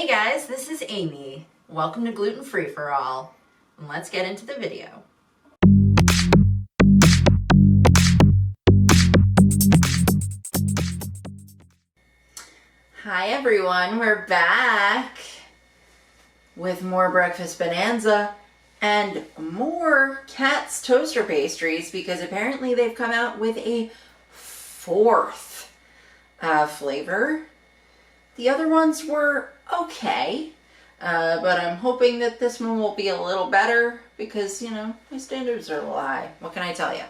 Hey guys, this is Amy. Welcome to Gluten Free for All, and let's get into the video. Hi everyone, we're back with more Breakfast Bonanza and more Katz toaster pastries because apparently they've come out with a fourth flavor. The other ones were okay, but I'm hoping that this one will be a little better because, you know, my standards are a little high. What can I tell you?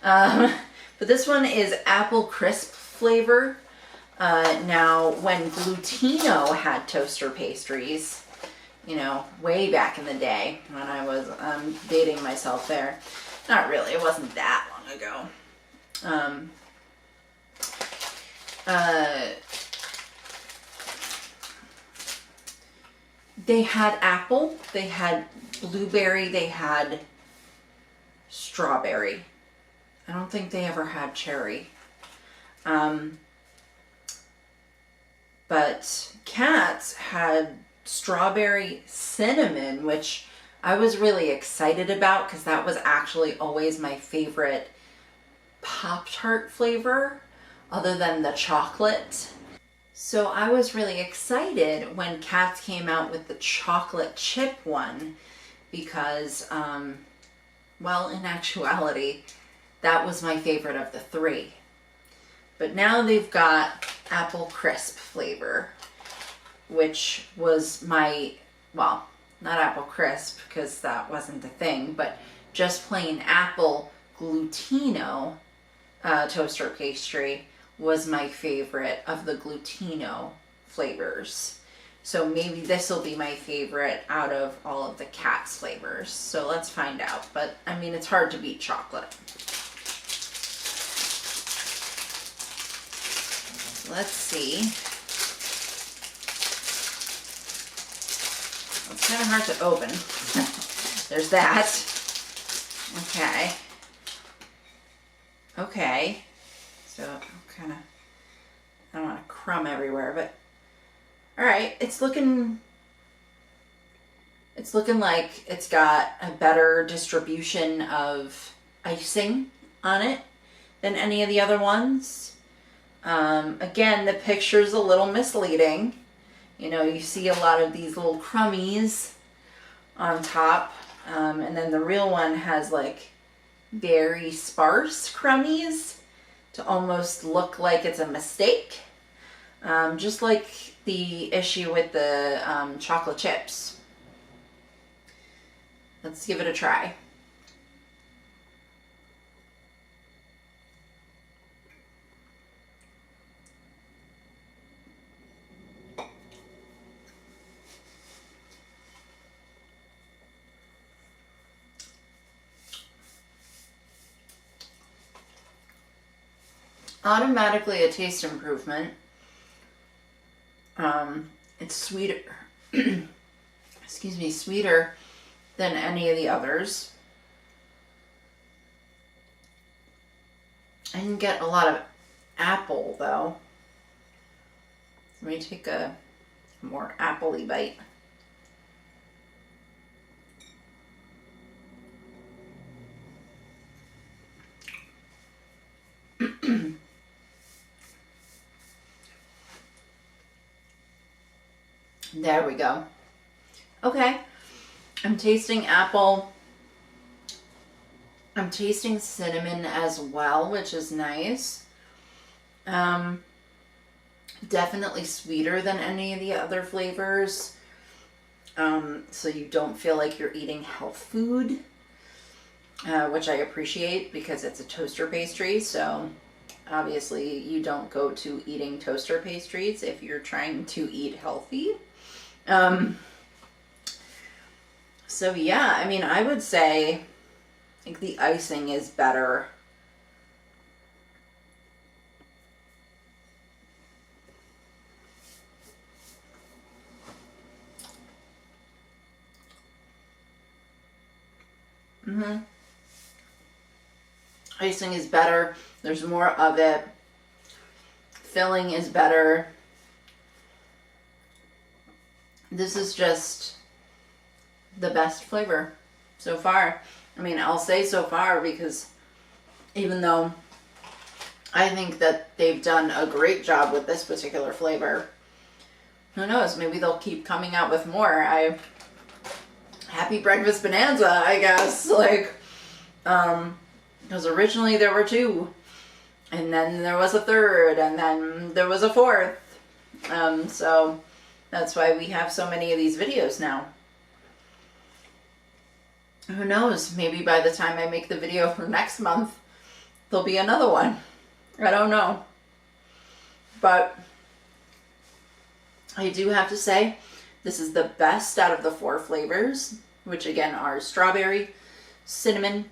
But this one is apple crisp flavor. Now, when Glutino had toaster pastries, you know, way back in the day when I was dating myself there, not really, it wasn't that long ago. They had apple, they had blueberry, they had strawberry. I don't think they ever had cherry. But Katz had strawberry cinnamon, which I was really excited about because that was actually always my favorite Pop-Tart flavor other than the chocolate. So I was really excited when Katz came out with the chocolate chip one because, well, in actuality, that was my favorite of the three. But now they've got apple crisp flavor, which was my, well, not apple crisp because that wasn't the thing, but just plain apple Glutino toaster pastry was my favorite of the Glutino flavors. So maybe this will be my favorite out of all of the Katz flavors. So let's find out. But I mean, it's hard to beat chocolate. Let's see. It's kind of hard to open. There's that. Okay. Okay. So kind of, I don't want to crumb everywhere, but all right, it's looking like it's got a better distribution of icing on it than any of the other ones. Again, the picture's a little misleading. You know, you see a lot of these little crummies on top, and then the real one has like very sparse crummies to almost look like it's a mistake. Just like the issue with the chocolate chips. Let's give it a try. Automatically a taste improvement. It's sweeter, excuse me, sweeter than any of the others. I didn't get a lot of apple though. Let me take a more apple-y bite. There we go. Okay, I'm tasting apple. I'm tasting cinnamon as well, which is nice. Definitely sweeter than any of the other flavors. So you don't feel like you're eating health food, which I appreciate because it's a toaster pastry. So obviously you don't go to eating toaster pastries if you're trying to eat healthy. So yeah, I mean, I would say, I think the icing is better. Icing is better. There's more of it. Filling is better. This is just the best flavor so far. I mean, I'll say so far because even though I think that they've done a great job with this particular flavor, who knows, maybe they'll keep coming out with more. Happy Breakfast Bonanza, I guess. Like, because originally there were 2, and then there was a 3rd, and then there was a 4th. So that's why we have so many of these videos now. Who knows, maybe by the time I make the video for next month, there'll be another one. I don't know. But I do have to say, this is the best out of the 4 flavors, which again are strawberry, cinnamon,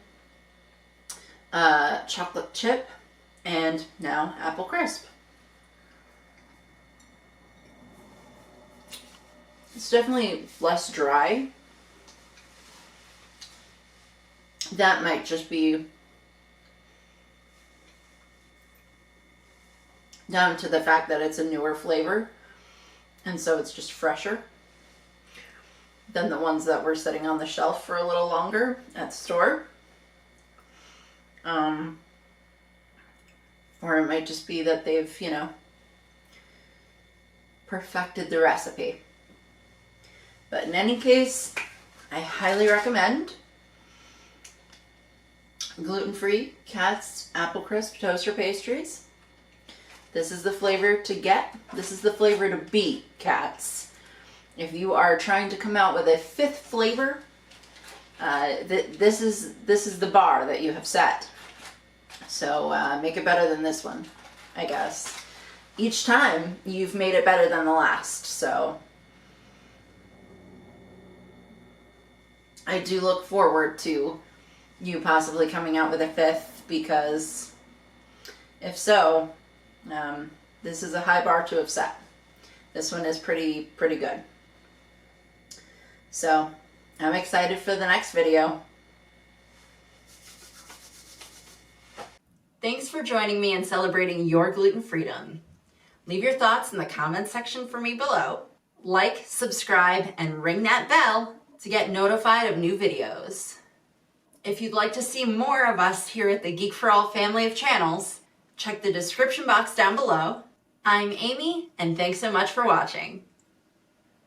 chocolate chip, and now apple crisp. It's definitely less dry. That might just be down to the fact that it's a newer flavor, and so it's just fresher than the ones that were sitting on the shelf for a little longer at the store. Or it might just be that they've, perfected the recipe. But in any case, I highly recommend gluten-free Katz apple crisp toaster pastries. This is the flavor to get. This is the flavor to beat, Katz. If you are trying to come out with a 5th flavor, this is the bar that you have set. So make it better than this one, I guess. Each time you've made it better than the last. So I do look forward to you possibly coming out with a 5th, because if so, this is a high bar to have set. This one is pretty good. So I'm excited for the next video. Thanks for joining me in celebrating your gluten freedom. Leave your thoughts in the comments section for me below. Like, subscribe, and ring that bell to get notified of new videos. If you'd like to see more of us here at the Geek for All family of channels, check the description box down below. I'm Amy, and thanks so much for watching.